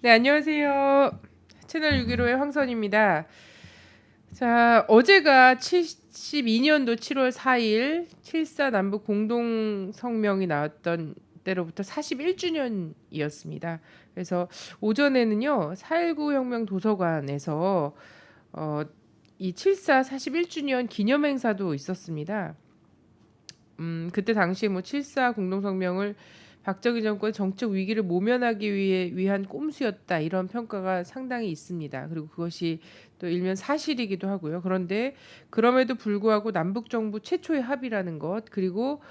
네, 안녕하세요. 채널 615의 황선입니다. 자, 어제가 72년도 7월 4일 7.4 남북 공동 성명이 나왔던 때로부터 41주년이었습니다. 그래서 오전에는요, 4.19 혁명 도서관에서 이 7.4 41주년 기념 행사도 있었습니다. 그때 당시에 뭐 7.4 공동성명을 박정희 정권의 정책 위기를 모면하기 위한 꼼수였다 이런 평가가 상당히 있습니다. 그리고 그것이 또 일면 사실이기도 하고요. 그런데 그럼에도 불구하고 남북 정부 최초의 합의라는 것 그리고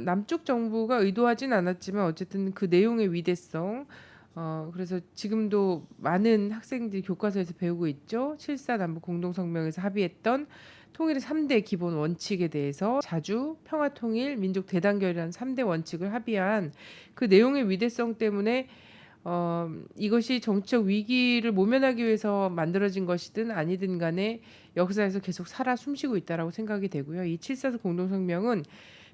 남쪽 정부가 의도하진 않았지만 어쨌든 그 내용의 위대성 그래서 지금도 많은 학생들이 교과서에서 배우고 있죠. 7.4 남북 공동성명에서 합의했던 통일의 3대 기본 원칙에 대해서 자주, 평화 통일, 민족 대단결이라는 3대 원칙을 합의한 그 내용의 위대성 때문에 이것이 정치적 위기를 모면하기 위해서 만들어진 것이든 아니든 간에 역사에서 계속 살아 숨쉬고 있다라고 생각이 되고요. 이 7.4 공동성명은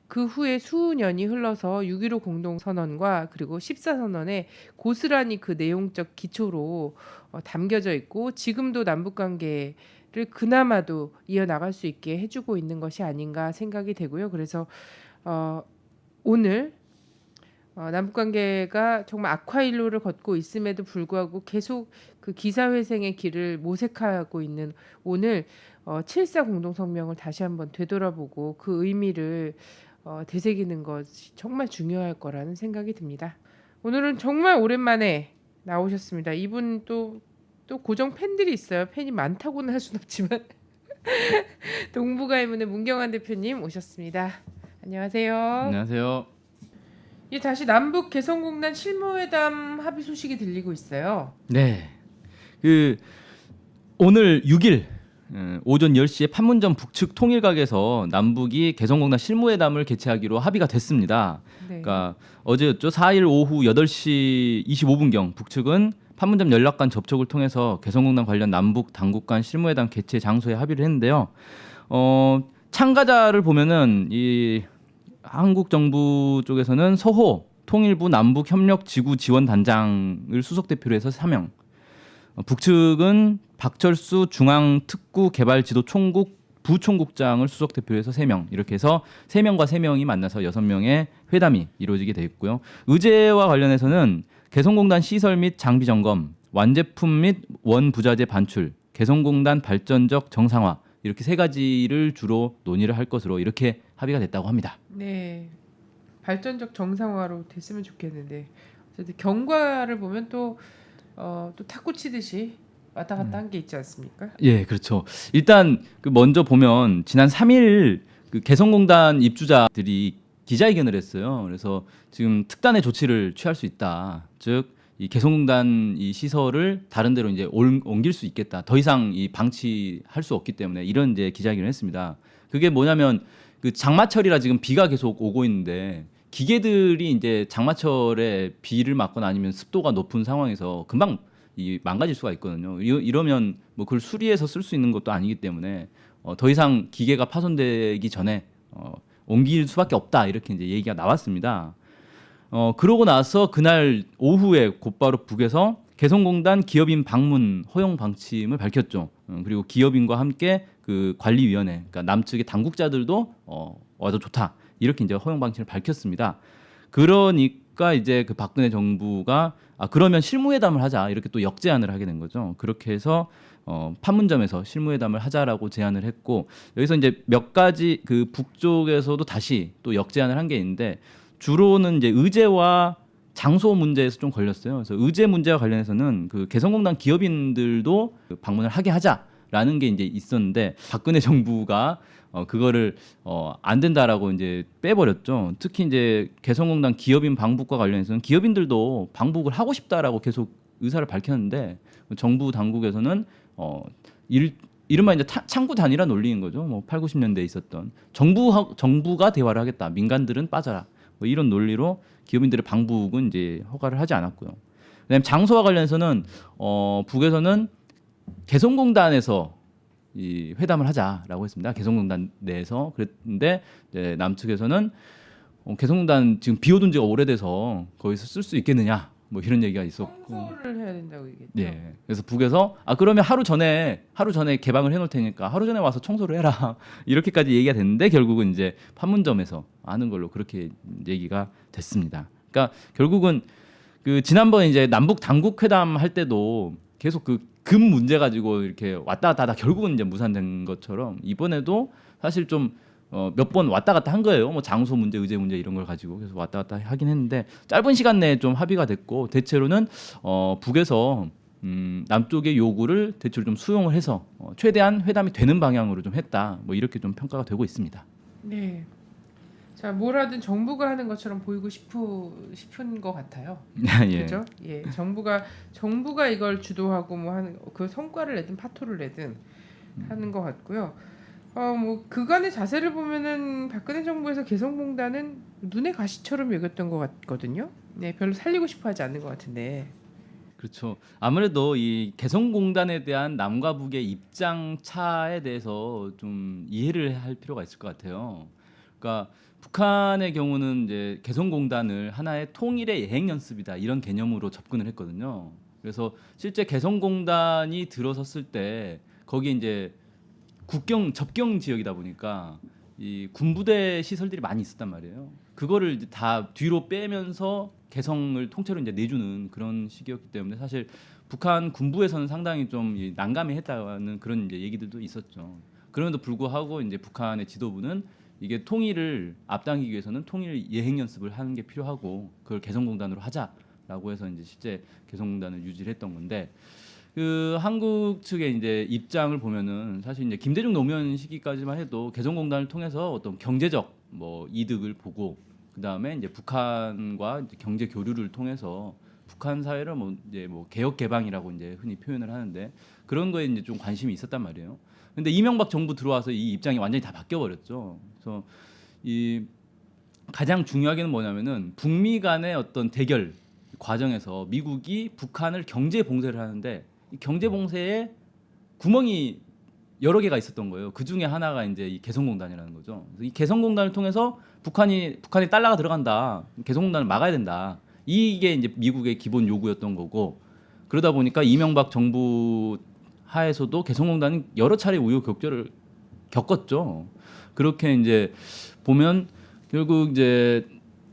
그 후에 수년이 흘러서 6.15 공동선언과 그리고 14선언에 고스란히 그 내용적 기초로 담겨져 있고 지금도 남북관계를 그나마도 이어나갈 수 있게 해주고 있는 것이 아닌가 생각이 되고요. 그래서 오늘 남북관계가 정말 악화일로를 걷고 있음에도 불구하고 계속 그 기사회생의 길을 모색하고 있는 오늘 7.4 공동성명을 다시 한번 되돌아보고 그 의미를 되새기는 것이 정말 중요할 거라는 생각이 듭니다. 오늘은 정말 오랜만에 나오셨습니다. 이분 또 고정 팬들이 있어요. 팬이 많다고는 할 수는 없지만 동북아의문의 문경환 대표님 오셨습니다. 안녕하세요. 안녕하세요. 이 다시 남북 개성공단 실무회담 합의 소식이 들리고 있어요. 네. 오늘 6일 오전 10시에 판문점 북측 통일각에서 남북이 개성공단 실무회담을 개최하기로 합의가 됐습니다. 네. 그러니까 어제였죠. 4일 오후 8시 25분경 북측은 판문점 연락관 접촉을 통해서 개성공단 관련 남북 당국 간 실무회담 개최 장소에 합의를 했는데요. 참가자를 보면은 이 한국 정부 쪽에서는 서호 통일부 남북협력지구지원단장을 수석 대표로 해서 3명, 북측은 박철수 중앙특구개발지도총국 부총국장을 수석 대표로 해서 3명, 이렇게 해서 3명과 3명이 만나서 6명의 회담이 이루어지게 되어 있고요. 의제와 관련해서는 개성공단 시설 및 장비 점검, 완제품 및 원부자재 반출, 개성공단 발전적 정상화, 이렇게 3가지를 주로 논의를 할 것으로 이렇게 합의가 됐다고 합니다. 네. 발전적 정상화로 됐으면 좋겠는데 어쨌든 경과를 보면 또 탁구 치듯이 왔다 갔다 한 게 있지 않습니까? 예, 그렇죠. 일단 먼저 보면 지난 3일 개성공단 입주자들이 기자회견을 했어요. 그래서 지금 특단의 조치를 취할 수 있다. 즉 이 개성공단 이 시설을 다른 데로 이제 옮길 수 있겠다. 더 이상 이 방치할 수 없기 때문에 이런 이제 기자회견을 했습니다. 그게 뭐냐면 장마철이라 지금 비가 계속 오고 있는데 기계들이 이제 장마철에 비를 맞거나 아니면 습도가 높은 상황에서 금방 망가질 수가 있거든요. 이러면 뭐 그걸 수리해서 쓸 수 있는 것도 아니기 때문에 더 이상 기계가 파손되기 전에 옮길 수밖에 없다, 이렇게 이제 얘기가 나왔습니다. 그러고 나서 그날 오후에 곧바로 북에서 개성공단 기업인 방문 허용 방침을 밝혔죠. 그리고 기업인과 함께 그 관리위원회, 그러니까 남측의 당국자들도 와도 좋다, 이렇게 이제 허용 방침을 밝혔습니다. 그러니까 이제 그 박근혜 정부가 그러면 실무회담을 하자, 이렇게 또 역제안을 하게 된 거죠. 그렇게 해서 판문점에서 실무회담을 하자라고 제안을 했고, 여기서 이제 몇 가지 그 북쪽에서도 다시 또 역제안을 한 게 있는데, 주로는 이제 의제와 장소 문제에서 좀 걸렸어요. 그래서 의제 문제와 관련해서는 그 개성공단 기업인들도 방문을 하게 하자라는 게 이제 있었는데, 박근혜 정부가 그거를 안 된다라고 이제 빼버렸죠. 특히 이제 개성공단 기업인 방북과 관련해서는 기업인들도 방북을 하고 싶다라고 계속 의사를 밝혔는데, 정부 당국에서는 이른바 이제 창구 단일화 논리인 거죠. 뭐 8, 90년대에 있었던 정부가 대화를 하겠다, 민간들은 빠져라, 뭐 이런 논리로 기업인들의 방북은 이제 허가를 하지 않았고요. 그다음에 장소와 관련해서는 북에서는 개성공단에서 이 회담을 하자라고 했습니다. 개성공단 내에서. 그랬는데 남측에서는 개성공단 지금 비워둔 지가 오래돼서 거기서 쓸 수 있겠느냐, 뭐 이런 얘기가 있었고. 청소를 해야 된다고 얘기했죠. 예. 그래서 북에서 그러면 하루 전에 개방을 해놓을 테니까 하루 전에 와서 청소를 해라 이렇게까지 얘기가 됐는데 결국은 이제 판문점에서 하는 걸로 그렇게 얘기가 됐습니다. 그러니까 결국은 그 지난번 이제 남북 당국 회담 할 때도 계속 그 금 문제 가지고 이렇게 왔다 갔다 하다 결국은 이제 무산된 것처럼 이번에도 사실 좀 몇 번 왔다 갔다 한 거예요. 뭐 장소 문제, 의제 문제 이런 걸 가지고 계속 왔다 갔다 하긴 했는데 짧은 시간 내에 좀 합의가 됐고 대체로는 북에서 남쪽의 요구를 대체로 좀 수용을 해서 최대한 회담이 되는 방향으로 좀 했다. 뭐 이렇게 좀 평가가 되고 있습니다. 네. 자, 뭘 하든 정부가 하는 것처럼 보이고 싶은 것 같아요. 예. 그렇죠? 예, 정부가 이걸 주도하고 뭐 하는 그 성과를 내든 파토를 내든 하는 것 같고요. 뭐 그간의 자세를 보면은 박근혜 정부에서 개성공단은 눈의 가시처럼 여겼던 것 같거든요. 네, 별로 살리고 싶어하지 않는 것 같은데. 그렇죠. 아무래도 이 개성공단에 대한 남과 북의 입장 차에 대해서 좀 이해를 할 필요가 있을 것 같아요. 그러니까 북한의 경우는 이제 개성공단을 하나의 통일의 예행 연습이다 이런 개념으로 접근을 했거든요. 그래서 실제 개성공단이 들어섰을 때 거기 이제 접경 지역이다 보니까 이 군부대 시설들이 많이 있었단 말이에요. 그거를 이제 다 뒤로 빼면서 개성을 통째로 이제 내주는 그런 시기였기 때문에 사실 북한 군부에서는 상당히 좀 난감해했다는 그런 이제 얘기들도 있었죠. 그럼에도 불구하고 이제 북한의 지도부는 이게 통일을 앞당기기 위해서는 통일 예행 연습을 하는 게 필요하고 그걸 개성공단으로 하자라고 해서 이제 실제 개성공단을 유지를 했던 건데 그 한국 측의 이제 입장을 보면은 사실 이제 김대중 노무현 시기까지만 해도 개성공단을 통해서 어떤 경제적 뭐 이득을 보고 그 다음에 이제 북한과 이제 경제 교류를 통해서 북한 사회를 뭐 이제 뭐 개혁 개방이라고 이제 흔히 표현을 하는데 그런 거에 이제 좀 관심이 있었단 말이에요. 근데 이명박 정부 들어와서 이 입장이 완전히 다 바뀌어 버렸죠. 그래서 이 가장 중요하게는 뭐냐면은 북미 간의 어떤 대결 과정에서 미국이 북한을 경제 봉쇄를 하는데 이 경제 봉쇄에 구멍이 여러 개가 있었던 거예요. 그 중에 하나가 이제 이 개성공단이라는 거죠. 그래서 이 개성공단을 통해서 북한이 달러가 들어간다. 개성공단을 막아야 된다. 이게 이제 미국의 기본 요구였던 거고 그러다 보니까 이명박 정부 하에서도 개성공단이 여러 차례 우여곡절을 겪었죠. 그렇게 이제 보면 결국 이제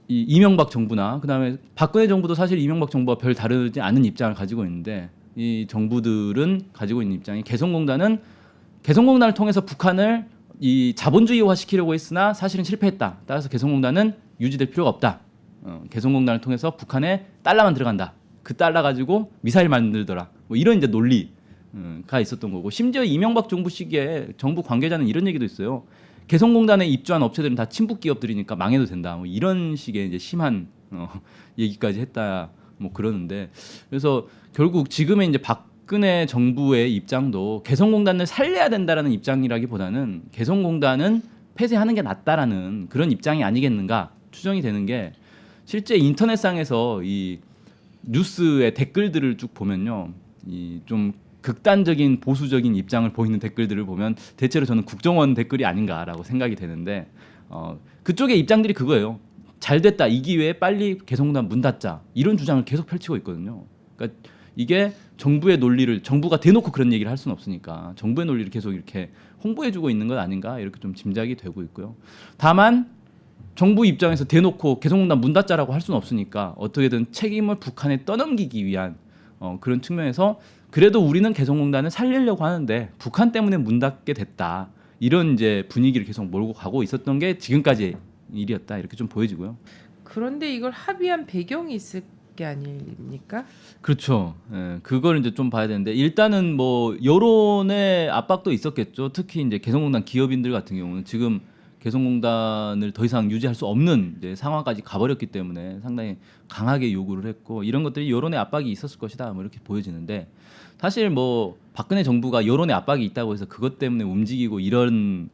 이 이명박 정부나 그다음에 박근혜 정부도 사실 이명박 정부와 별 다르지 않은 입장을 가지고 있는데 이 정부들은 가지고 있는 입장이 개성공단을 통해서 북한을 이 자본주의화 시키려고 했으나 사실은 실패했다. 따라서 개성공단은 유지될 필요가 없다. 개성공단을 통해서 북한에 달러만 들어간다. 그 달러 가지고 미사일 만들더라. 뭐 이런 이제 논리가 있었던 거고 심지어 이명박 정부 시기에 정부 관계자는 이런 얘기도 있어요. 개성공단에 입주한 업체들은 다 친북 기업들이니까 망해도 된다. 뭐 이런 식의 이제 심한 얘기까지 했다. 뭐 그러는데 그래서 결국 지금의 이제 박근혜 정부의 입장도 개성공단을 살려야 된다라는 입장이라기보다는 개성공단은 폐쇄하는 게 낫다라는 그런 입장이 아니겠는가 추정이 되는 게 실제 인터넷상에서 이 뉴스의 댓글들을 쭉 보면요, 이 좀 극단적인 보수적인 입장을 보이는 댓글들을 보면 대체로 저는 국정원 댓글이 아닌가라고 생각이 되는데 그쪽의 입장들이 그거예요. 잘 됐다 이 기회에 빨리 개성공단 문 닫자 이런 주장을 계속 펼치고 있거든요. 그러니까 이게 정부의 논리를 정부가 대놓고 그런 얘기를 할 수는 없으니까 정부의 논리를 계속 이렇게 홍보해주고 있는 것 아닌가 이렇게 좀 짐작이 되고 있고요. 다만 정부 입장에서 대놓고 개성공단 문 닫자라고 할 수는 없으니까 어떻게든 책임을 북한에 떠넘기기 위한 그런 측면에서 그래도 우리는 개성공단을 살리려고 하는데 북한 때문에 문 닫게 됐다 이런 이제 분위기를 계속 몰고 가고 있었던 게 지금까지 일이었다 이렇게 좀 보여지고요. 그런데 이걸 합의한 배경이 있을 게 아닙니까? 그렇죠. 예, 그걸 이제 좀 봐야 되는데 일단은 뭐 여론의 압박도 있었겠죠. 특히 이제 개성공단 기업인들 같은 경우는 지금 개성공단을 더 이상 유지할 수 없는 이제 상황까지 가버렸기 때문에 상당히 강하게 요구를 했고 이런 것들이 여론의 압박이 있었을 것이다 뭐 이렇게 보여지는데 사실 뭐 박근혜 정부가 여론의 압박이 있다고 해서 그것 때문에 움직이고 이런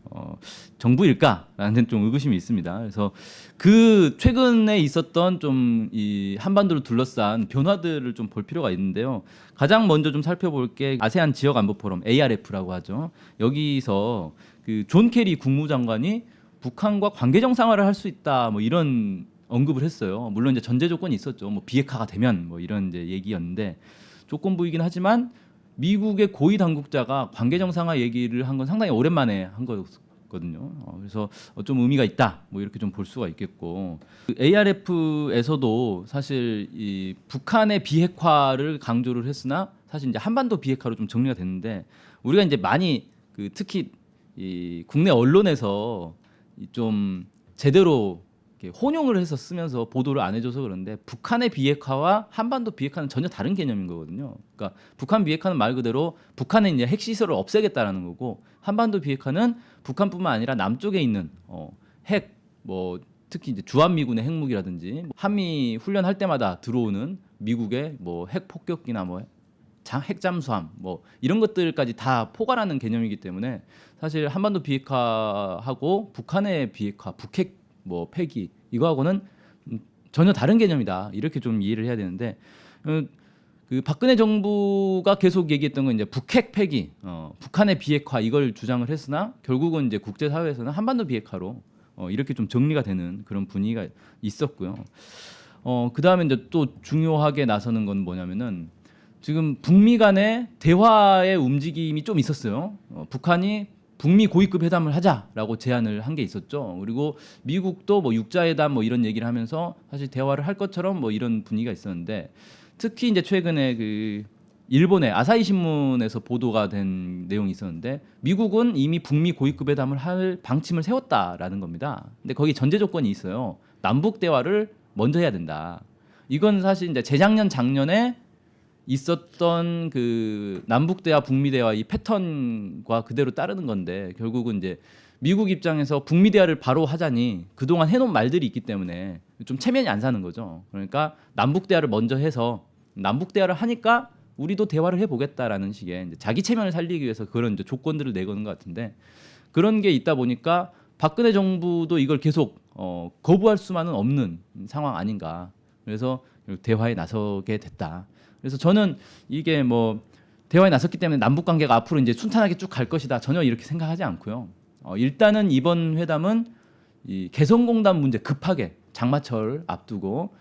정부일까라는 좀 의구심이 있습니다. 그래서 그 최근에 있었던 좀 이 한반도를 둘러싼 변화들을 좀 볼 필요가 있는데요. 가장 먼저 좀 살펴볼 게 아세안 지역 안보 포럼 ARF라고 하죠. 여기서 그 존 케리 국무장관이 북한과 관계 정상화를 할 수 있다 뭐 이런 언급을 했어요. 물론 이제 전제 조건이 있었죠. 뭐 비핵화가 되면 뭐 이런 이제 얘기였는데 조건부이긴 하지만 미국의 고위 당국자가 관계 정상화 얘기를 한 건 상당히 오랜만에 한 거거든요. 그래서 좀 의미가 있다. 뭐 이렇게 좀 볼 수가 있겠고 ARF에서도 사실 이 북한의 비핵화를 강조를 했으나 사실 이제 한반도 비핵화로 좀 정리가 됐는데 우리가 이제 많이 그 특히 이 국내 언론에서 이좀 제대로 이렇게 혼용을 해서 쓰면서 보도를 안 해줘서 그런데 북한의 비핵화와 한반도 비핵화는 전혀 다른 개념인 거거든요. 그러니까 북한 비핵화는 말 그대로 북한의 이제 핵시설을 없애겠다라는 거고 한반도 비핵화는 북한뿐만 아니라 남쪽에 있는 핵 뭐 특히 이제 주한미군의 핵무기라든지 한미 훈련할 때마다 들어오는 미국의 뭐 핵 폭격기나 뭐 핵잠수함 뭐 이런 것들까지 다 포괄하는 개념이기 때문에 사실 한반도 비핵화하고 북한의 비핵화, 북핵 뭐 폐기 이거하고는 전혀 다른 개념이다 이렇게 좀 이해를 해야 되는데 그 박근혜 정부가 계속 얘기했던 건 이제 북핵 폐기, 북한의 비핵화 이걸 주장을 했으나 결국은 이제 국제 사회에서는 한반도 비핵화로 이렇게 좀 정리가 되는 그런 분위기가 있었고요. 그 다음에 이제 또 중요하게 나서는 건 뭐냐면은 지금 북미 간의 대화의 움직임이 좀 있었어요. 북한이 북미 고위급 회담을 하자라고 제안을 한 게 있었죠. 그리고 미국도 뭐 육자회담 뭐 이런 얘기를 하면서 사실 대화를 할 것처럼 뭐 이런 분위기가 있었는데 특히 이제 최근에 그 일본의 아사히 신문에서 보도가 된 내용이 있었는데 미국은 이미 북미 고위급 회담을 할 방침을 세웠다라는 겁니다. 근데 거기 전제 조건이 있어요. 남북 대화를 먼저 해야 된다. 이건 사실 이제 재작년 작년에 있었던 그 남북 대화 북미 대화 이 패턴과 그대로 따르는 건데 결국은 이제 미국 입장에서 북미 대화를 바로 하자니 그동안 해놓은 말들이 있기 때문에 좀 체면이 안 사는 거죠. 그러니까 남북 대화를 먼저 해서 남북 대화를 하니까 우리도 대화를 해보겠다라는 식의 이제 자기 체면을 살리기 위해서 그런 이제 조건들을 내거는 것 같은데 그런 게 있다 보니까 박근혜 정부도 이걸 계속 거부할 수만은 없는 상황 아닌가. 그래서 대화에 나서게 됐다. 그래서 저는 이게 뭐 대화에 나섰기 때문에 남북 관계가 앞으로 이제 순탄하게 쭉 갈 것이다. 전혀 이렇게 생각하지 않고요. 일단은 이번 회담은 이 개성공단 문제 급하게 장마철 앞두고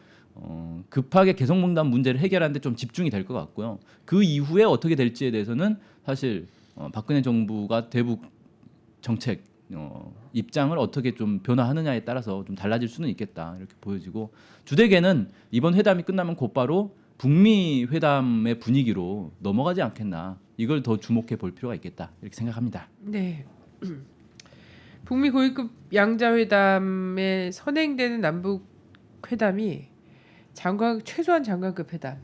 급하게 개성공단 문제를 해결하는데 좀 집중이 될 것 같고요. 그 이후에 어떻게 될지에 대해서는 사실 박근혜 정부가 대북 정책 입장을 어떻게 좀 변화하느냐에 따라서 좀 달라질 수는 있겠다 이렇게 보여지고 주되게는 이번 회담이 끝나면 곧바로 북미 회담의 분위기로 넘어가지 않겠나 이걸 더 주목해 볼 필요가 있겠다 이렇게 생각합니다. 네. 북미 고위급 양자회담에 선행되는 남북 회담이 최소한 장관급 회담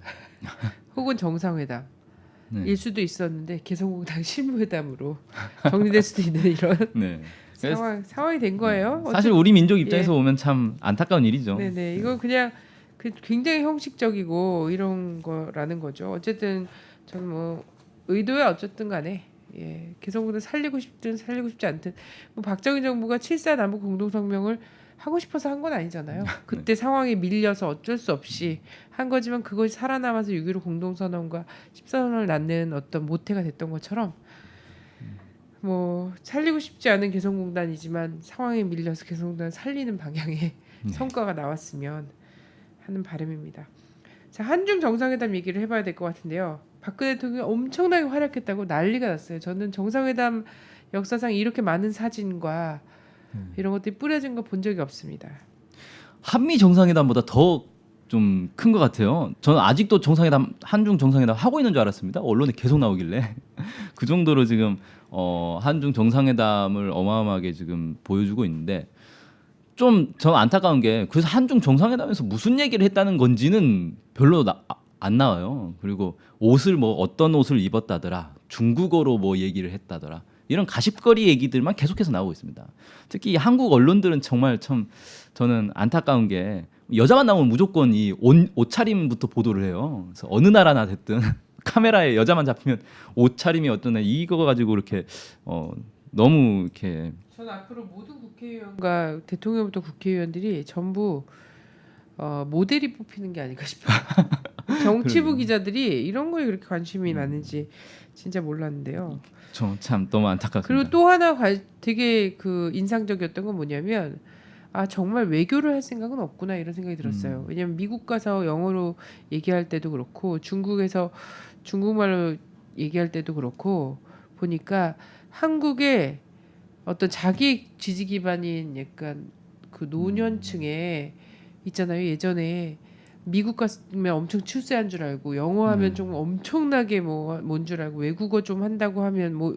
혹은 정상회담 네. 일 수도 있었는데 개성공단 실무회담으로 정리될 수도 있는 이런 네. 상황이 된 거예요. 사실 우리 민족 입장에서 예. 보면 참 안타까운 일이죠. 네네. 이거 그냥 굉장히 형식적이고 이런 거라는 거죠. 어쨌든 저는 뭐 의도야 어쨌든 간에 개성공단 살리고 싶든 살리고 싶지 않든 뭐 박정희 정부가 7.4 남북 공동성명을 하고 싶어서 한 건 아니잖아요. 그때 상황이 밀려서 어쩔 수 없이 한 거지만 그것이 살아남아서 6.15 공동선언과 14선언을 낳는 어떤 모태가 됐던 것처럼 뭐 살리고 싶지 않은 개성공단이지만 상황에 밀려서 개성공단을 살리는 방향의 성과가 나왔으면 하는 바람입니다. 자, 한중 정상회담 얘기를 해봐야 될 것 같은데요. 박근혜 대통령이 엄청나게 활약했다고 난리가 났어요. 저는 정상회담 역사상 이렇게 많은 사진과 이런 것들이 뿌려진 거 본 적이 없습니다. 한미 정상회담보다 더 좀 큰 것 같아요. 저는 아직도 정상회담 한중 정상회담 하고 있는 줄 알았습니다. 언론에 계속 나오길래 그 정도로 지금 한중 정상회담을 어마어마하게 지금 보여주고 있는데 좀 저는 안타까운 게 그래서 한중 정상회담에서 무슨 얘기를 했다는 건지는 별로 안 나와요. 그리고 옷을 뭐 어떤 옷을 입었다더라, 중국어로 뭐 얘기를 했다더라. 이런 가십거리 얘기들만 계속해서 나오고 있습니다. 특히 한국 언론들은 정말 참 저는 안타까운 게 여자만 나오면 무조건 이 옷차림부터 보도를 해요. 그래서 어느 나라나 됐든 카메라에 여자만 잡히면 옷차림이 어떠냐 이거 가지고 이렇게 너무 이렇게 저는 앞으로 모든 국회의원과 대통령부터 국회의원들이 전부 모델이 뽑히는 게 아닐까 싶어요. 정치부 기자들이 이런 거에 그렇게 관심이 많은지 진짜 몰랐는데요. 저 참 너무 안타깝습니다. 그리고 또 하나 되게 그 인상적이었던 건 뭐냐면 아 정말 외교를 할 생각은 없구나 이런 생각이 들었어요. 왜냐하면 미국 가서 영어로 얘기할 때도 그렇고 중국에서 중국말로 얘기할 때도 그렇고 보니까 한국의 어떤 자기 지지 기반인 약간 그 노년층에 있잖아요. 예전에 미국 갔으면 엄청 출세한 줄 알고 영어 하면 좀 엄청나게 뭔 줄 알고 외국어 좀 한다고 하면 뭐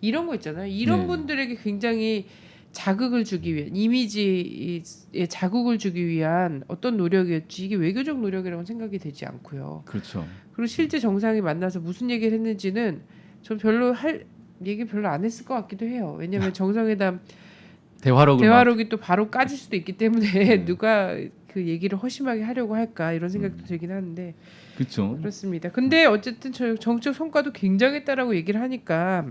이런 거 있잖아요. 이런 네. 분들에게 굉장히 자극을 주기 위한 이미지에 자극을 주기 위한 어떤 노력이었지 이게 외교적 노력이라고 생각이 되지 않고요. 그렇죠. 그리고 실제 정상이 만나서 무슨 얘기를 했는지는 전 별로 할 얘기 별로 안 했을 것 같기도 해요. 왜냐하면 정상회담 대화록이 또 바로 까질 수도 있기 때문에 누가 그 얘기를 허심하게 하려고 할까 이런 생각도 들긴 하는데 그렇죠. 그렇습니다. 근데 어쨌든 정책 성과도 굉장했다라고 얘기를 하니까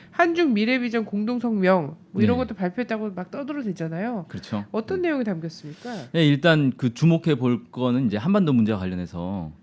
한중 미래비전 공동성명 뭐 이런 네. 것도 발표했다고 막 떠들어대잖아요. 그렇죠. 어떤 내용이 담겼습니까? 네, 일단 그 주목해 볼 거는 이제 한반도 문제와 관련해서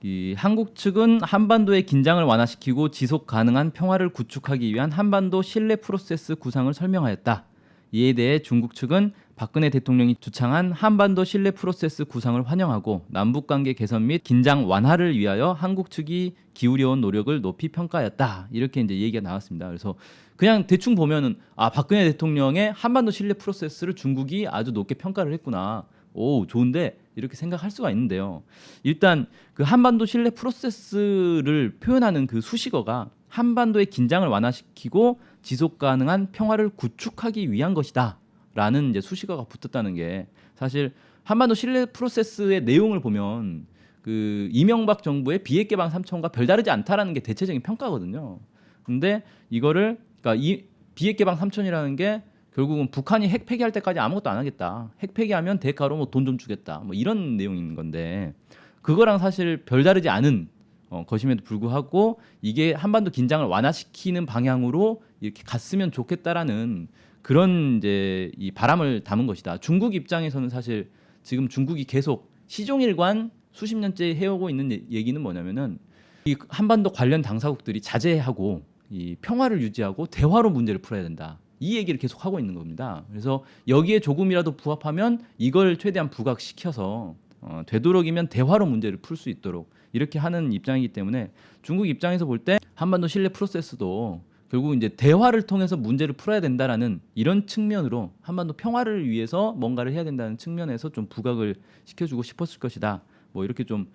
이 한국 측은 한반도의 긴장을 완화시키고 지속 가능한 평화를 구축하기 위한 한반도 신뢰 프로세스 구상을 설명하였다. 이에 대해 중국 측은 박근혜 대통령이 주창한 한반도 신뢰 프로세스 구상을 환영하고 남북 관계 개선 및 긴장 완화를 위하여 한국 측이 기울여온 노력을 높이 평가하였다. 이렇게 이제 얘기가 나왔습니다. 그래서 그냥 대충 보면은 아 박근혜 대통령의 한반도 신뢰 프로세스를 중국이 아주 높게 평가를 했구나. 오 좋은데 이렇게 생각할 수가 있는데요. 일단 그 한반도 신뢰 프로세스를 표현하는 그 수식어가 한반도의 긴장을 완화시키고 지속 가능한 평화를 구축하기 위한 것이다라는 이제 수식어가 붙었다는 게 사실 한반도 신뢰 프로세스의 내용을 보면 그 이명박 정부의 비핵 개방 3천과 별다르지 않다라는 게 대체적인 평가거든요. 근데 이거를 그러니까 이 비핵 개방 3천이라는 게 결국은 북한이 핵 폐기할 때까지 아무것도 안 하겠다. 핵 폐기하면 대가로 뭐 돈 좀 주겠다. 뭐 이런 내용인 건데 그거랑 사실 별다르지 않은 것임에도 불구하고 이게 한반도 긴장을 완화시키는 방향으로 이렇게 갔으면 좋겠다라는 그런 이제 이 바람을 담은 것이다. 중국 입장에서는 사실 지금 중국이 계속 시종일관 수십 년째 해오고 있는 얘기는 뭐냐면은 이 한반도 관련 당사국들이 자제하고 이 평화를 유지하고 대화로 문제를 풀어야 된다. 이 얘기를 계속 하고 있는 겁니다. 그래서 여기에 조금이라도 부합하면 이걸 최대한 부각시켜서 되도록이면 대화로 문제를 풀 수 있도록 이렇게 하는 입장이기 때문에 중국 입장에서 볼 때 한반도 신뢰 프로세스도 결국 이제 대화를 통해서 문제를 풀어야 된다라는 이런 측면으로 한반도 평화를 위해서 뭔가를 해야 된다는 측면에서 좀 부각을 시켜주고 싶었을 것이다. 뭐 이렇게 좀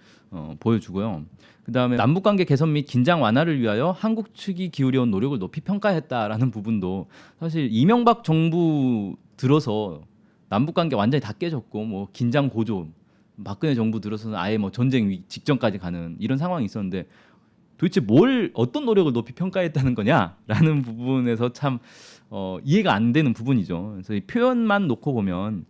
보여주고요. 그다음에 남북관계 개선 및 긴장 완화를 위하여 한국 측이 기울여온 노력을 높이 평가했다라는 부분도 사실 이명박 정부 들어서 남북관계 완전히 다 깨졌고 뭐 긴장 고조 박근혜 정부 들어서는 아예 뭐 전쟁 직전까지 가는 이런 상황이 있었는데 도대체 어떤 노력을 높이 평가했다는 거냐라는 부분에서 참 이해가 안 되는 부분이죠. 그래서 이 표현만 놓고 보면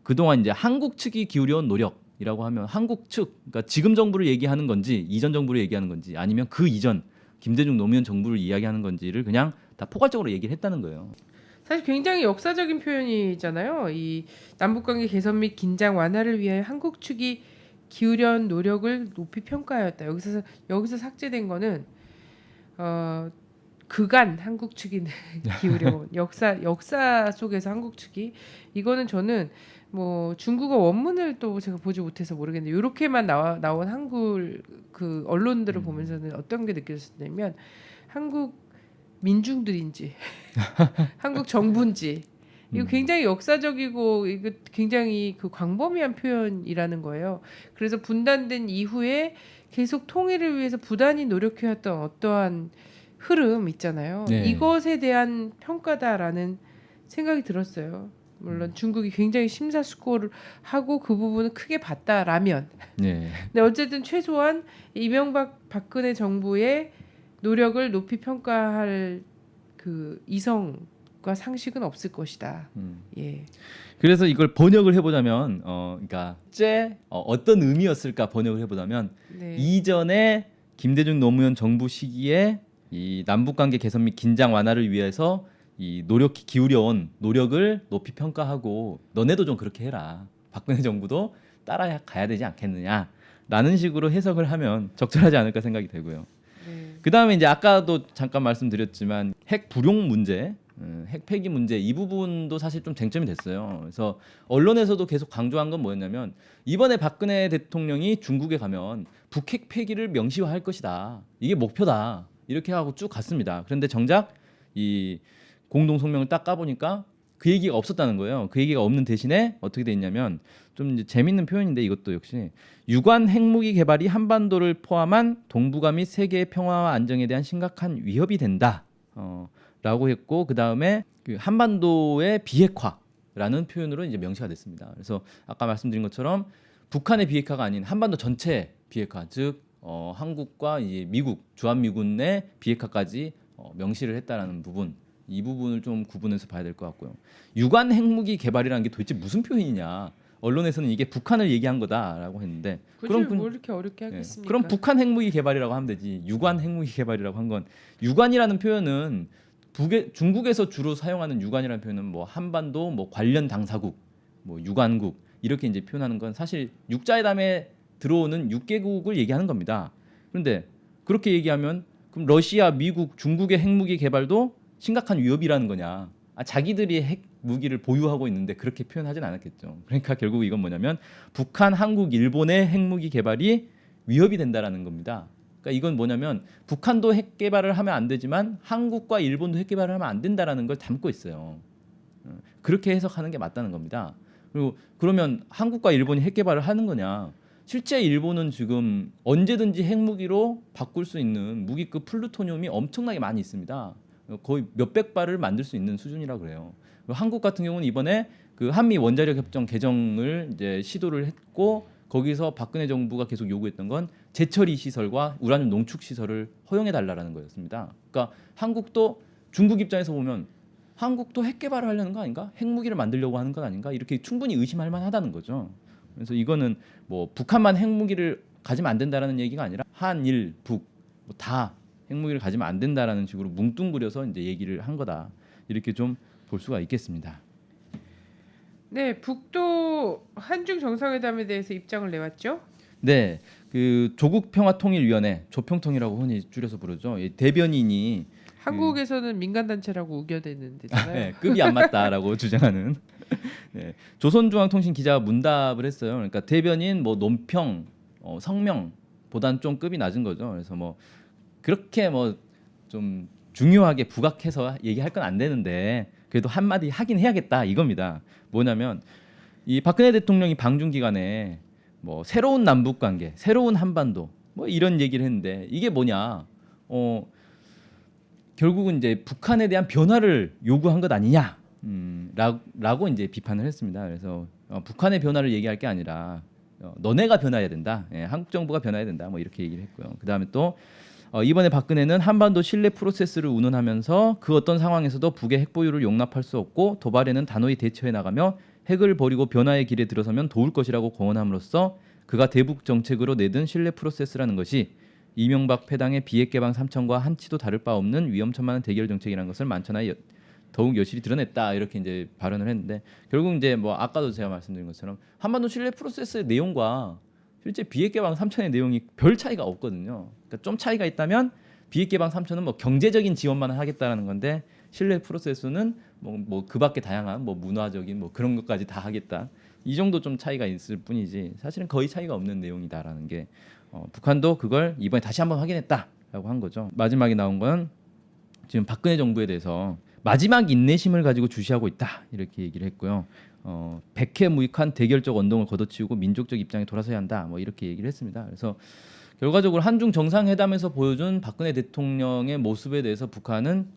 그동안 이제 한국 측이 기울여온 노력이라고 하면 한국 측, 그러니까 지금 정부를 얘기하는 건지 이전 정부를 얘기하는 건지 아니면 그 이전 김대중 노무현 정부를 이야기하는 건지를 그냥 다 포괄적으로 얘기를 했다는 거예요. 사실 굉장히 역사적인 표현이잖아요. 이 남북관계 개선 및 긴장 완화를 위해 한국 측이 기울여온 노력을 높이 평가하였다. 여기서 삭제된 거는 그간 한국 측이 기울여온 역사 속에서 한국 측이 이거는 저는 뭐 중국어 원문을 또 제가 보지 못해서 모르겠는데 이렇게만 나온 한글 그 언론들을 보면서는 어떤 게 느껴졌냐면 한국 민중들인지 한국 정부인지 이거 굉장히 역사적이고 이거 굉장히 그 광범위한 표현이라는 거예요. 그래서 분단된 이후에 계속 통일을 위해서 부단히 노력해왔던 어떠한 흐름 있잖아요. 네. 이것에 대한 평가다라는 생각이 들었어요. 물론 중국이 굉장히 심사숙고를 하고 그 부분을 크게 봤다라면 네. 근데 어쨌든 최소한 이명박 박근혜 정부의 노력을 높이 평가할 그 이성과 상식은 없을 것이다. 예. 그래서 이걸 번역을 해보자면, 그러니까 어떤 의미였을까 번역을 해보자면 네. 이전에 김대중 노무현 정부 시기에 이 남북관계 개선 및 긴장 완화를 위해서 이 기울여온 노력을 높이 평가하고 너네도 좀 그렇게 해라. 박근혜 정부도 따라가야 되지 않겠느냐라는 식으로 해석을 하면 적절하지 않을까 생각이 되고요. 네. 그 다음에 이제 아까도 잠깐 말씀드렸지만 핵 불용 문제 핵 폐기 문제 이 부분도 사실 좀 쟁점이 됐어요. 그래서 언론에서도 계속 강조한 건 뭐였냐면 이번에 박근혜 대통령이 중국에 가면 북핵 폐기를 명시화할 것이다. 이게 목표다. 이렇게 하고 쭉 갔습니다. 그런데 정작 이 공동 성명을 딱 까보니까 그 얘기가 없었다는 거예요. 그 얘기가 없는 대신에 어떻게 돼 있냐면 좀 이제 재밌는 표현인데 이것도 역시 유관 핵무기 개발이 한반도를 포함한 동북아 및 세계의 평화와 안정에 대한 심각한 위협이 된다. 라고 했고 그 다음에 그 한반도의 비핵화라는 표현으로 이제 명시가 됐습니다. 그래서 아까 말씀드린 것처럼 북한의 비핵화가 아닌 한반도 전체 비핵화, 즉 한국과 이제 미국 주한미군 내 비핵화까지 명시를 했다라는 부분, 이 부분을 좀 구분해서 봐야 될 것 같고요. 유관 핵무기 개발이라는 게 도대체 무슨 표현이냐? 언론에서는 이게 북한을 얘기한 거다라고 했는데 그럼 뭐 이렇게 어렵게 하겠습니까? 그럼 북한 핵무기 개발이라고 하면 되지. 유관 핵무기 개발이라고 한 건 유관이라는 표현은 중국에서 주로 사용하는 유관이라는 표현은 뭐 한반도 뭐 관련 당사국, 뭐 유관국 이렇게 이제 표현하는 건 사실 육자회담에 들어오는 6개국을 얘기하는 겁니다. 그런데 그렇게 얘기하면 그럼 러시아, 미국, 중국의 핵무기 개발도 심각한 위협이라는 거냐? 자기들이 핵 무기를 보유하고 있는데 그렇게 표현하진 않았겠죠. 그러니까 결국 이건 뭐냐면 북한, 한국, 일본의 핵무기 개발이 위협이 된다라는 겁니다. 그러니까 이건 뭐냐면 북한도 핵 개발을 하면 안 되지만 한국과 일본도 핵 개발을 하면 안 된다라는 걸 담고 있어요. 그렇게 해석하는 게 맞다는 겁니다. 그리고 그러면 한국과 일본이 핵 개발을 하는 거냐? 실제 일본은 지금 언제든지 핵무기로 바꿀 수 있는 무기급 플루토늄이 엄청나게 많이 있습니다. 거의 몇백 발을 만들 수 있는 수준이라 그래요. 한국 같은 경우는 이번에 그 한미 원자력 협정 개정을 이제 시도를 했고 거기서 박근혜 정부가 계속 요구했던 건 재처리 시설과 우라늄 농축 시설을 허용해 달라라는 거였습니다. 그러니까 한국도 중국 입장에서 보면 한국도 핵 개발을 하려는 거 아닌가? 핵무기를 만들려고 하는 건 아닌가? 이렇게 충분히 의심할 만하다는 거죠. 그래서 이거는 뭐 북한만 핵무기를 가지면 안 된다라는 얘기가 아니라 한일 북 뭐 다 핵무기를 가지면 안 된다라는 식으로 뭉뚱그려서 이제 얘기를 한 거다. 이렇게 좀 볼 수가 있겠습니다. 네, 북도 한중 정상회담에 대해서 입장을 내왔죠. 네, 그 조국평화통일위원회 조평통이라고 흔히 줄여서 부르죠. 이 대변인이 한국에서는 민간 단체라고 우겨대는 데잖아요. 네, 급이 안 맞다라고 주장하는 네, 조선중앙통신 기자가 문답을 했어요. 그러니까 대변인 뭐 논평, 성명보다는 좀 급이 낮은 거죠. 그래서 뭐 그렇게 뭐 좀 중요하게 부각해서 얘기할 건 안 되는데 그래도 한마디 하긴 해야겠다 이겁니다. 뭐냐면 이 박근혜 대통령이 방중 기간에 뭐 새로운 남북 관계, 새로운 한반도 뭐 이런 얘기를 했는데 이게 뭐냐? 결국은 이제 북한에 대한 변화를 요구한 것 아니냐? 라고 이제 비판을 했습니다. 그래서 북한의 변화를 얘기할 게 아니라 너네가 변화해야 된다. 예, 한국 정부가 변화해야 된다. 뭐 이렇게 얘기를 했고요. 그다음에 또 이번에 박근혜는 한반도 신뢰 프로세스를 운운하면서 그 어떤 상황에서도 북의 핵 보유를 용납할 수 없고 도발에는 단호히 대처해 나가며 핵을 버리고 변화의 길에 들어서면 도울 것이라고 권함으로써 그가 대북 정책으로 내든 신뢰 프로세스라는 것이 이명박 패당의 비핵 개방 삼천과 한치도 다를 바 없는 위험천만한 대결 정책이라는 것을 만천하에 더욱 여실히 드러냈다 이렇게 이제 발언을 했는데 결국 이제 뭐 아까도 제가 말씀드린 것처럼 한반도 신뢰 프로세스의 내용과 실제 비핵 개방 3천의 내용이 별 차이가 없거든요. 그러니까 좀 차이가 있다면 비핵 개방 3천은 뭐 경제적인 지원만 하겠다라는 건데 신뢰 프로세스는 뭐 그밖에 다양한 뭐 문화적인 뭐 그런 것까지 다 하겠다. 이 정도 좀 차이가 있을 뿐이지 사실은 거의 차이가 없는 내용이다라는 게 북한도 그걸 이번에 다시 한번 확인했다라고 한 거죠. 마지막에 나온 건 지금 박근혜 정부에 대해서 마지막 인내심을 가지고 주시하고 있다 이렇게 얘기를 했고요. 백해무익한 대결적 언동을 걷어치우고 민족적 입장에 돌아서야 한다. 뭐 이렇게 얘기를 했습니다. 그래서 결과적으로 한중 정상회담에서 보여준 박근혜 대통령의 모습에 대해서 북한은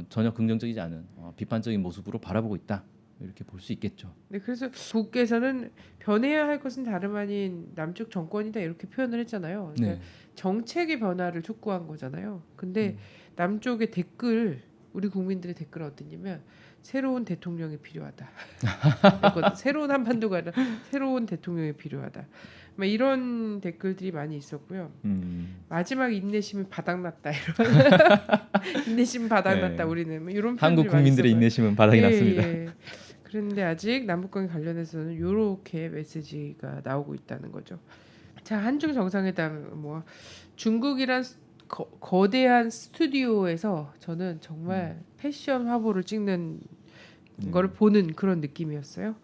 전혀 긍정적이지 않은 비판적인 모습으로 바라보고 있다. 이렇게 볼 수 있겠죠. 네, 그래서 북에서는 변해야 할 것은 다름 아닌 남쪽 정권이다 이렇게 표현을 했잖아요. 그러니까 네. 정책의 변화를 촉구한 거잖아요. 근데 남쪽의 댓글 우리 국민들의 댓글은 어땠냐면 새로운 대통령이 필요하다. 새로운 한반도가 아니라 새로운 대통령이 필요하다. 막 이런 댓글들이 많이 있었고요. 마지막 인내심이 바닥났다 이런 인내심 바닥났다 네. 우리는 뭐 이런 한국 국민들의 인내심은 바닥이 났습니다. 예. 그런데 아직 남북관계 관련해서는 이렇게 메시지가 나오고 있다는 거죠. 자, 한중 정상회담 뭐 중국이란 거대한 스튜디오에서 저는 정말 패션 화보를 찍는 거를 보는 그런 느낌이었어요.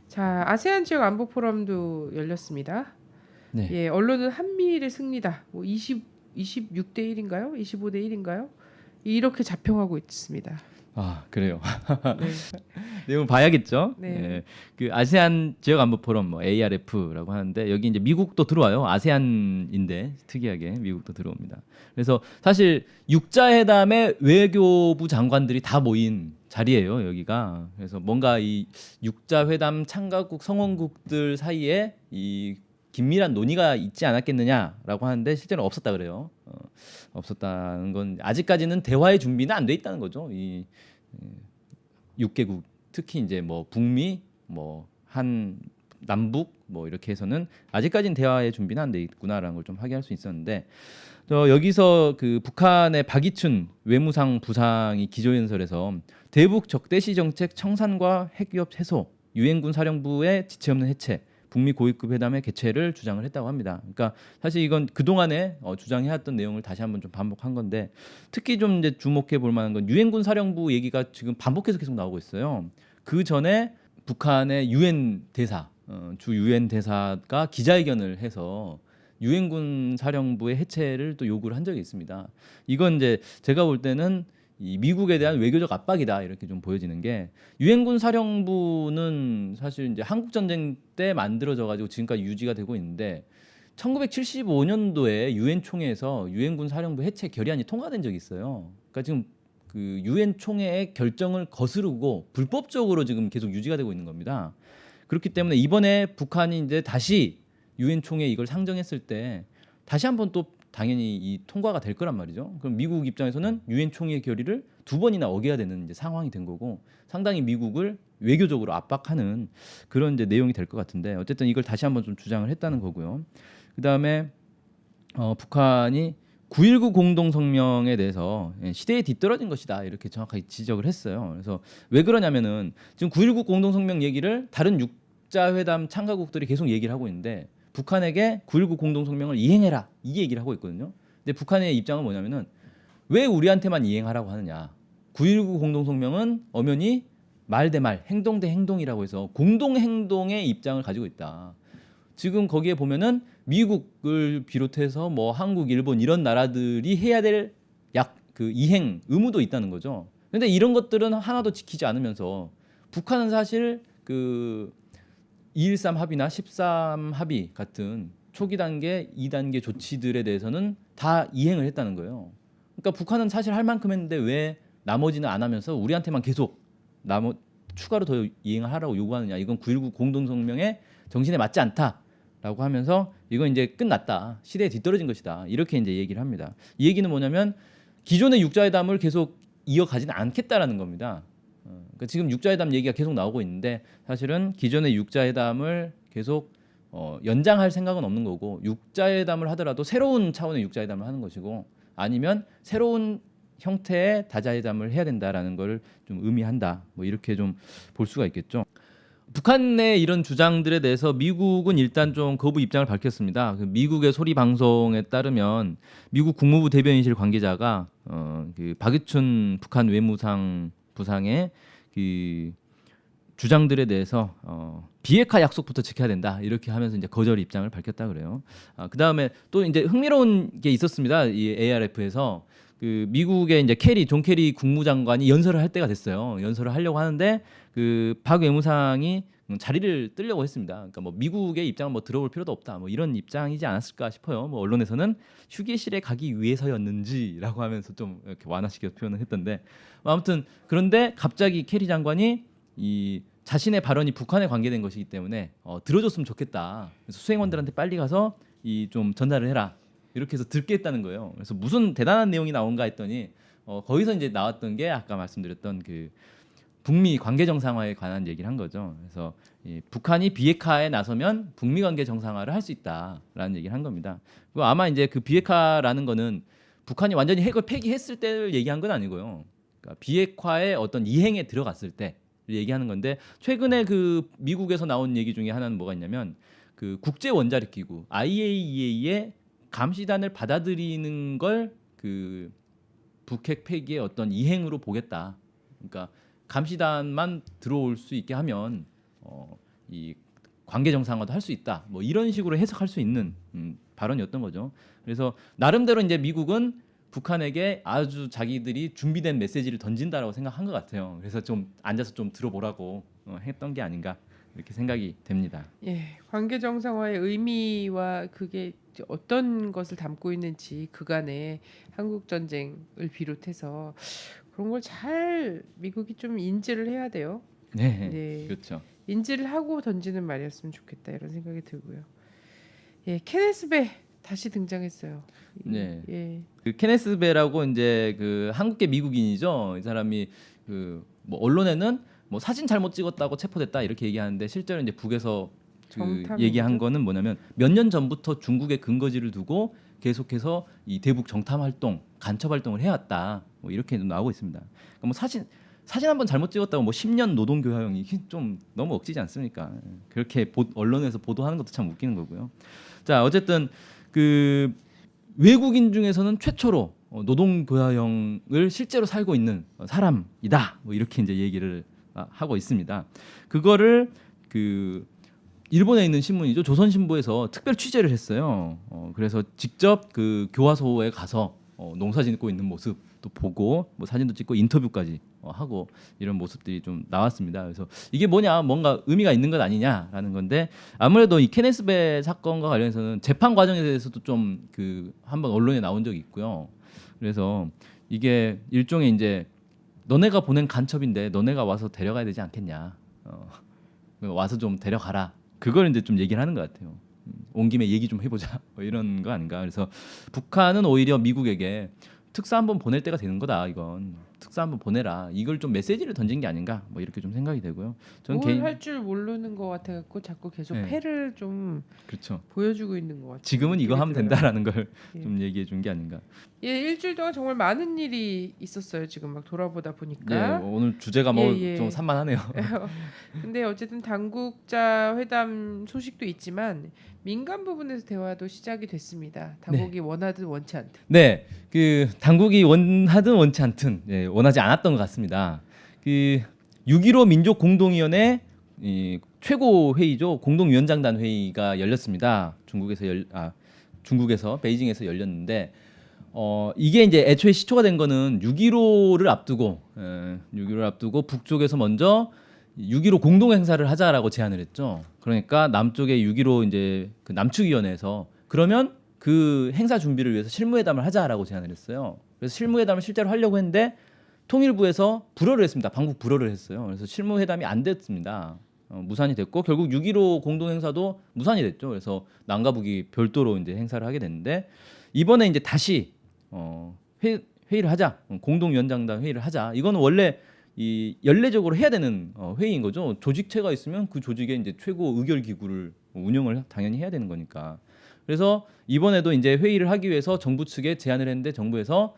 자, 아세안 지역 안보 포럼도 열렸습니다. 네. 예, 언론은 한미일의 승리다. 뭐 26대 1인가요? 25대 1인가요? 이렇게 자평하고 있습니다. 아 그래요. 네. 내용 봐야겠죠. 네. 예, 그 아세안 지역 안보 포럼 뭐 ARF라고 하는데 여기 이제 미국도 들어와요. 아세안인데 특이하게 미국도 들어옵니다. 그래서 사실 육자회담의 외교부 장관들이 다 모인 자리예요. 여기가. 그래서 뭔가 이 육자회담 참가국 성원국들 사이에 이 긴밀한 논의가 있지 않았겠느냐라고 하는데 실제로 없었다 그래요. 없었다는 건 아직까지는 대화의 준비는 안 돼 있다는 거죠. 이 6개국 특히 이제 뭐 북미 뭐 한 남북 뭐 이렇게 해서는 아직까지는 대화의 준비는 안 돼 있구나라는 걸 좀 확인할 수 있었는데 여기서 그 북한의 박이춘 외무상 부상이 기조연설에서 대북 적대시 정책 청산과 핵위협 해소, 유엔군 사령부의 지체 없는 해체, 북미 고위급 회담의 개최를 주장을 했다고 합니다. 그러니까 사실 이건 그 동안에 주장해왔던 내용을 다시 한번 좀 반복한 건데 특히 좀 이제 주목해 볼 만한 건 유엔군 사령부 얘기가 지금 반복해서 계속 나오고 있어요. 그 전에 북한의 유엔 대사, 주 유엔 대사가 기자회견을 해서 유엔군 사령부의 해체를 또 요구를 한 적이 있습니다. 이건 이제 제가 볼 때는 이 미국에 대한 외교적 압박이다 이렇게 좀 보여지는 게 유엔군 사령부는 사실 이제 한국 전쟁 때 만들어져 가지고 지금까지 유지가 되고 있는데 1975년도에 유엔 총회에서 유엔군 사령부 해체 결의안이 통과된 적이 있어요. 그러니까 지금 그 유엔 총회의 결정을 거스르고 불법적으로 지금 계속 유지가 되고 있는 겁니다. 그렇기 때문에 이번에 북한이 이제 다시 유엔 총회 이걸 상정했을 때 다시 한번 또 당연히 이 통과가 될 거란 말이죠. 그럼 미국 입장에서는 유엔 총회 결의를 2번이나 어겨야 되는 이제 상황이 된 거고 상당히 미국을 외교적으로 압박하는 그런 이제 내용이 될 것 같은데 어쨌든 이걸 다시 한번 좀 주장을 했다는 거고요. 그 다음에 북한이 9.19 공동성명에 대해서 시대에 뒤떨어진 것이다 이렇게 정확하게 지적을 했어요. 그래서 왜 그러냐면은 지금 9.19 공동성명 얘기를 다른 육자회담 참가국들이 계속 얘기를 하고 있는데 북한에게 9.19 공동성명을 이행해라 이 얘기를 하고 있거든요. 근데 북한의 입장은 뭐냐면은 왜 우리한테만 이행하라고 하느냐. 9.19 공동성명은 엄연히 말 대 말, 행동 대 행동이라고 해서 공동행동의 입장을 가지고 있다. 지금 거기에 보면은 미국을 비롯해서 뭐 한국, 일본 이런 나라들이 해야 될 그 이행 의무도 있다는 거죠. 근데 이런 것들은 하나도 지키지 않으면서 북한은 사실 그 213 합의나 13 합의 같은 초기 단계, 2단계 조치들에 대해서는 다 이행을 했다는 거예요. 그러니까 북한은 사실 할 만큼 했는데 왜 나머지는 안 하면서 우리한테만 계속 추가로 더 이행을 하라고 요구하느냐. 이건 9.19 공동성명의 정신에 맞지 않다라고 하면서 이건 이제 끝났다. 시대에 뒤떨어진 것이다. 이렇게 이제 얘기를 합니다. 이 얘기는 뭐냐면 기존의 육자회담을 계속 이어가지는 않겠다라는 겁니다. 그러니까 지금 육자회담 얘기가 계속 나오고 있는데 사실은 기존의 육자회담을 계속 연장할 생각은 없는 거고 육자회담을 하더라도 새로운 차원의 육자회담을 하는 것이고 아니면 새로운 형태의 다자회담을 해야 된다라는 걸 좀 의미한다. 뭐 이렇게 좀 볼 수가 있겠죠. 북한의 이런 주장들에 대해서 미국은 일단 좀 거부 입장을 밝혔습니다. 그 미국의 소리 방송에 따르면 미국 국무부 대변인실 관계자가 그 박유춘 북한 외무상 부상의 그 주장들에 대해서 비핵화 약속부터 지켜야 된다 이렇게 하면서 이제 거절 입장을 밝혔다 그래요. 그 다음에 또 이제 흥미로운 게 있었습니다. 이 ARF에서 그 미국의 이제 존 케리 국무장관이 연설을 할 때가 됐어요. 연설을 하려고 하는데 그 박 외무상이 자리를 뜨려고 했습니다. 그러니까 뭐 미국의 입장은 뭐 들어볼 필요도 없다. 뭐 이런 입장이지 않았을까 싶어요. 뭐 언론에서는 휴게실에 가기 위해서였는지라고 하면서 좀 이렇게 완화시켜서 표현을 했던데 아무튼 그런데 갑자기 케리 장관이 이 자신의 발언이 북한에 관계된 것이기 때문에 들어줬으면 좋겠다. 그래서 수행원들한테 빨리 가서 이 좀 전달을 해라. 이렇게 해서 듣게 했다는 거예요. 그래서 무슨 대단한 내용이 나온가 했더니 거기서 이제 나왔던 게 아까 말씀드렸던 그 북미 관계 정상화에 관한 얘기를 한 거죠. 그래서 이 북한이 비핵화에 나서면 북미 관계 정상화를 할 수 있다라는 얘기를 한 겁니다. 그리고 아마 이제 그 비핵화라는 거는 북한이 완전히 핵을 폐기했을 때를 얘기한 건 아니고요. 그러니까 비핵화의 어떤 이행에 들어갔을 때 얘기하는 건데 최근에 그 미국에서 나온 얘기 중에 하나는 뭐가 있냐면 그 국제 원자력 기구 IAEA의 감시단을 받아들이는 걸 그 북핵 폐기의 어떤 이행으로 보겠다. 그러니까 감시단만 들어올 수 있게 하면 이 관계 정상화도 할 수 있다. 뭐 이런 식으로 해석할 수 있는 발언이었던 거죠. 그래서 나름대로 이제 미국은 북한에게 아주 자기들이 준비된 메시지를 던진다라고 생각한 것 같아요. 그래서 좀 앉아서 좀 들어보라고 했던 게 아닌가 이렇게 생각이 됩니다. 예, 관계 정상화의 의미와 그게 어떤 것을 담고 있는지 그간의 한국 전쟁을 비롯해서 그런 걸 잘 미국이 좀 인지를 해야 돼요. 네, 네, 그렇죠. 인지를 하고 던지는 말이었으면 좋겠다 이런 생각이 들고요. 예, 케네스 베 다시 등장했어요. 네. 예, 그 케네스 베라고 이제 그 한국계 미국인이죠. 이 사람이 그 뭐 언론에는 뭐 사진 잘못 찍었다고 체포됐다 이렇게 얘기하는데 실제로 이제 북에서 그 정탐이죠? 얘기한 거는 뭐냐면 몇 년 전부터 중국에 근거지를 두고 계속해서 이 대북 정탐 활동, 간첩 활동을 해왔다. 뭐 이렇게 나오고 있습니다. 그러니까 뭐 사진 한번 잘못 찍었다고 뭐 10년 노동 교화형이 좀 너무 억지지 않습니까? 그렇게 언론에서 보도하는 것도 참 웃기는 거고요. 자, 어쨌든 그 외국인 중에서는 최초로 노동 교화형을 실제로 살고 있는 사람이다. 뭐 이렇게 이제 얘기를 하고 있습니다. 그거를 그 일본에 있는 신문이죠. 조선신보에서 특별 취재를 했어요. 그래서 직접 그 교화소에 가서 농사 짓고 있는 모습도 보고 뭐 사진도 찍고 인터뷰까지 하고 이런 모습들이 좀 나왔습니다. 그래서 이게 뭐냐, 뭔가 의미가 있는 것 아니냐라는 건데 아무래도 이 케네스 베 사건과 관련해서는 재판 과정에 대해서도 좀 그 한번 언론에 나온 적이 있고요. 그래서 이게 일종의 이제 너네가 보낸 간첩인데 너네가 와서 데려가야 되지 않겠냐. 와서 좀 데려가라. 그걸 이제 좀 얘기를 하는 것 같아요. 온 김에 얘기 좀 해보자. 뭐 이런 거 아닌가. 그래서 북한은 오히려 미국에게 특사 한번 보낼 때가 되는 거다. 이건 특사 한번 보내라. 이걸 좀 메시지를 던진 게 아닌가. 뭐 이렇게 좀 생각이 되고요. 저는 뭘 개인 할 줄 모르는 것 같아갖고 자꾸 계속 네. 패를 좀 그렇죠. 보여주고 있는 것 같아요. 지금은 이거 하면 된다라는 걸 예. 좀 얘기해 준 게 아닌가. 예, 일주일 동안 정말 많은 일이 있었어요. 지금 막 돌아보다 예, 보니까. 오늘 주제가 뭐 예, 좀 예. 산만하네요. 근데 어쨌든 당국자 회담 소식도 있지만 민간 부분에서 대화도 시작이 됐습니다. 당국이 원하든 원치 않든. 네, 그 당국이 원하든 원치 않든 원하지 않았던 것 같습니다. 그 6.15 민족공동위원회 최고 회의죠. 공동위원장단 회의가 열렸습니다. 중국에서 베이징에서 열렸는데 이게 이제 애초에 시초가 된 거는 6.15를 앞두고 6.15를 앞두고 북쪽에서 먼저 6.15 공동 행사를 하자라고 제안을 했죠. 그러니까 남쪽의 6.15 이제 그 남측위원회에서 그러면 그 행사 준비를 위해서 실무회담을 하자라고 제안을 했어요. 그래서 실무회담을 실제로 하려고 했는데 통일부에서 불허를 했습니다. 방북 불허를 했어요. 그래서 실무회담이 안 됐습니다. 무산이 됐고 결국 6.15 공동 행사도 무산이 됐죠. 그래서 남과 북이 별도로 이제 행사를 하게 됐는데 이번에 이제 다시 회의를 하자. 공동위원장단 회의를 하자. 이거는 원래 이 연례적으로 해야 되는 회의인 거죠. 조직체가 있으면 그 조직의 이제 최고 의결 기구를 운영을 당연히 해야 되는 거니까. 그래서 이번에도 이제 회의를 하기 위해서 정부 측에 제안을 했는데 정부에서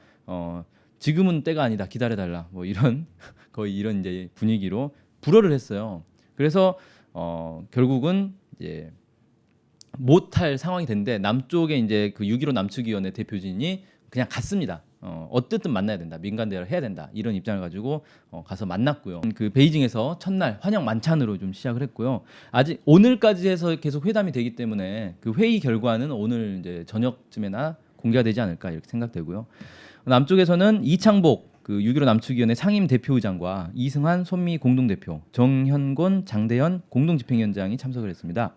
지금은 때가 아니다. 기다려달라. 뭐 이런 거의 이런 이제 분위기로 불허를 했어요. 그래서 결국은 이제 못할 상황이 됐는데 남쪽에 이제 그 6.15 남측위원회 대표진이 그냥 갔습니다. 어쨌든 만나야 된다. 민간 대화를 해야 된다. 이런 입장을 가지고 가서 만났고요. 그 베이징에서 첫날 환영 만찬으로 좀 시작을 했고요. 아직 오늘까지 해서 계속 회담이 되기 때문에 그 회의 결과는 오늘 이제 저녁쯤에나 공개가 되지 않을까 이렇게 생각되고요. 남쪽에서는 이창복 그 6.15 남측위원회 상임 대표의장과 이승환 손미 공동대표, 정현곤 장대현 공동집행위원장이 참석을 했습니다.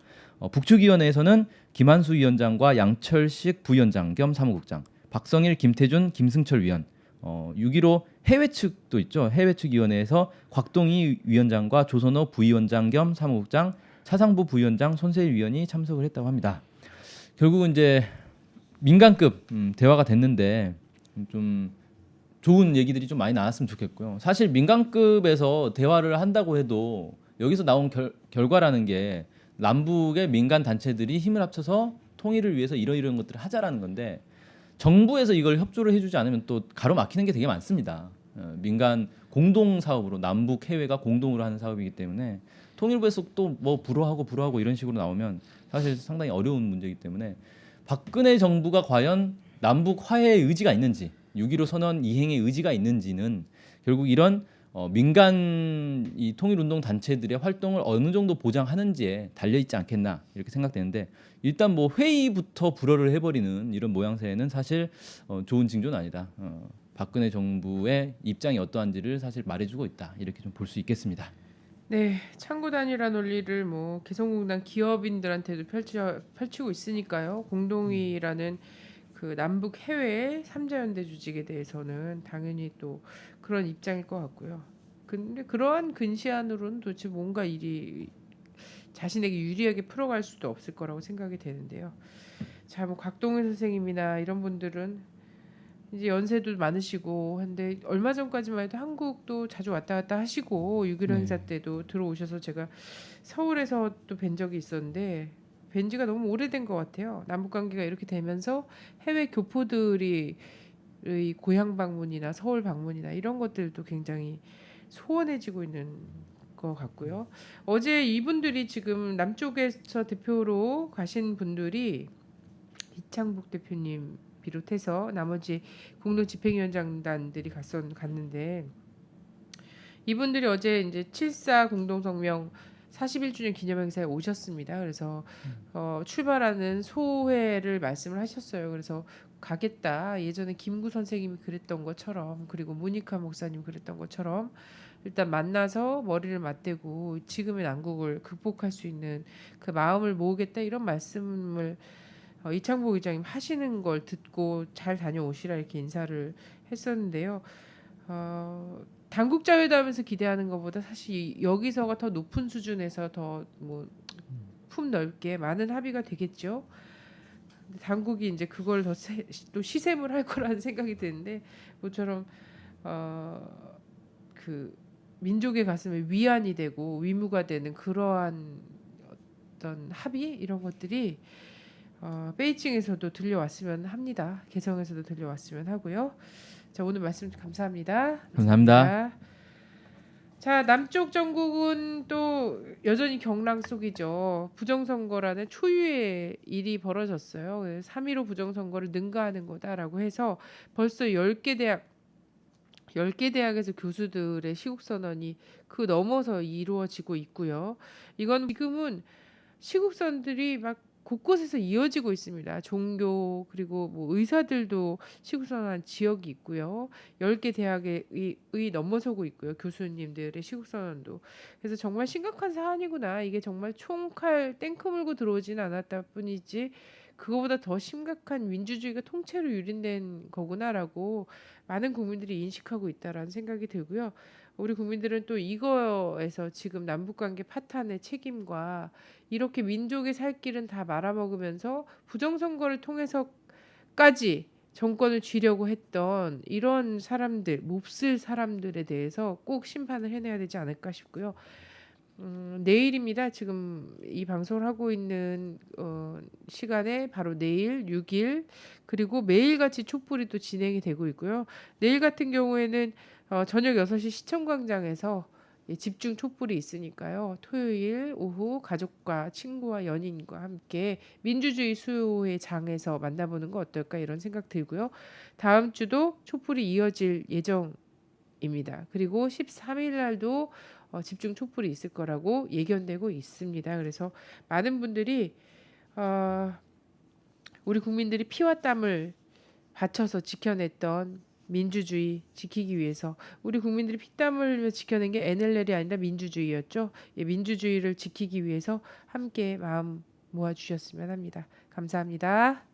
북측위원회에서는 김한수 위원장과 양철식 부위원장 겸 사무국장, 박성일, 김태준, 김승철 위원, 6.15 해외 측도 있죠. 해외 측 위원회에서 곽동희 위원장과 조선호 부위원장 겸 사무국장, 차상부 부위원장, 손세일 위원이 참석을 했다고 합니다. 결국은 이제 민간급 대화가 됐는데 좀 좋은 얘기들이 좀 많이 나왔으면 좋겠고요. 사실 민간급에서 대화를 한다고 해도 여기서 나온 결과라는 게 남북의 민간 단체들이 힘을 합쳐서 통일을 위해서 이런 것들을 하자라는 건데 정부에서 이걸 협조를 해주지 않으면 또 가로막히는 게 되게 많습니다. 민간 공동 사업으로 남북 해외가 공동으로 하는 사업이기 때문에 통일부에서 또 뭐 불허하고 이런 식으로 나오면 사실 상당히 어려운 문제이기 때문에 박근혜 정부가 과연 남북 화해의 의지가 있는지 6.15 선언 이행의 의지가 있는지는 결국 이런 민간 이 통일운동 단체들의 활동을 어느 정도 보장하는지에 달려 있지 않겠나 이렇게 생각되는데 일단 뭐 회의부터 불허를 해버리는 이런 모양새는 사실 좋은 징조는 아니다. 박근혜 정부의 입장이 어떠한지를 사실 말해주고 있다 이렇게 좀 볼 수 있겠습니다. 네, 창구 단일화 논리를 뭐 개성공단 기업인들한테도 펼치고 있으니까요. 공동위라는 그 남북 해외 3자연대 조직에 대해서는 당연히 또 그런 입장일 것 같고요. 근데 그러한 근시안으로는 도대체 뭔가 일이 자신에게 유리하게 풀어갈 수도 없을 거라고 생각이 되는데요. 자, 뭐 곽동일 선생님이나 이런 분들은 이제 연세도 많으시고 한데 얼마 전까지만 해도 한국도 자주 왔다 갔다 하시고 6.15 행사 때도 들어오셔서 제가 서울에서 또 뵌 적이 있었는데 뵌 지가 너무 오래된 것 같아요. 남북 관계가 이렇게 되면서 해외 교포들이 의 고향 방문이나 서울 방문이나 이런 것들도 굉장히 소원해지고 있는 것 같고요. 어제 이분들이 지금 남쪽에서 대표로 가신 분들이 이창복 대표님 비롯해서 나머지 공동 집행위원장단들이 갔는데 이분들이 어제 이제 7.4 공동성명 41주년 기념행사에 오셨습니다. 그래서 출발하는 소회를 말씀을 하셨어요. 그래서 가겠다. 예전에 김구 선생님이 그랬던 것처럼 그리고 문익하 목사님 그랬던 것처럼 일단 만나서 머리를 맞대고 지금의 난국을 극복할 수 있는 그 마음을 모으겠다 이런 말씀을 이창복 의장님 하시는 걸 듣고 잘 다녀오시라 이렇게 인사를 했었는데요. 당국자회담에서 기대하는 것보다 사실 여기서가 더 높은 수준에서 더 뭐 품 넓게 많은 합의가 되겠죠. 당국이 이제 그걸 또 시샘을 할 거라는 생각이 드는데 모처럼 그 민족의 가슴에 위안이 되고 위무가 되는 그러한 어떤 합의 이런 것들이 베이징에서도 들려왔으면 합니다. 개성에서도 들려왔으면 하고요. 자, 오늘 말씀 감사합니다. 감사합니다. 자, 남쪽 전국은 또 여전히 경랑 속이죠. 부정선거라는 초유의 일이 벌어졌어요. 3.15 부정선거를 능가하는 거다라고 해서 벌써 10개 대학에서 교수들의 시국선언이 그 넘어서 이루어지고 있고요. 이건 지금은 시국선들이 막 곳곳에서 이어지고 있습니다. 종교 그리고 뭐 의사들도 시국선언한 지역이 있고요. 10개 대학에 넘어서고 있고요. 교수님들의 시국선언도. 그래서 정말 심각한 사안이구나. 이게 정말 총칼 탱크 물고 들어오지는 않았다 뿐이지 그거보다 더 심각한 민주주의가 통째로 유린된 거구나라고 많은 국민들이 인식하고 있다라는 생각이 들고요. 우리 국민들은 또 이거에서 지금 남북관계 파탄의 책임과 이렇게 민족의 살 길은 다 말아먹으면서 부정선거를 통해서까지 정권을 쥐려고 했던 이런 사람들, 몹쓸 사람들에 대해서 꼭 심판을 해내야 되지 않을까 싶고요. 내일입니다. 지금 이 방송을 하고 있는 시간에 바로 내일 6일 그리고 매일같이 촛불이 또 진행이 되고 있고요. 내일 같은 경우에는 저녁 6시 시청광장에서 집중 촛불이 있으니까요. 토요일 오후 가족과 친구와 연인과 함께 민주주의 수호의 장에서 만나보는 거 어떨까 이런 생각 들고요. 다음 주도 촛불이 이어질 예정입니다. 그리고 13일 날도 집중 촛불이 있을 거라고 예견되고 있습니다. 그래서 많은 분들이 우리 국민들이 피와 땀을 바쳐서 지켜냈던 민주주의 지키기 위해서 우리 국민들이 피땀을 흘려 지켜낸 게 NLL이 아니라 민주주의였죠. 민주주의를 지키기 위해서 함께 마음 모아주셨으면 합니다. 감사합니다.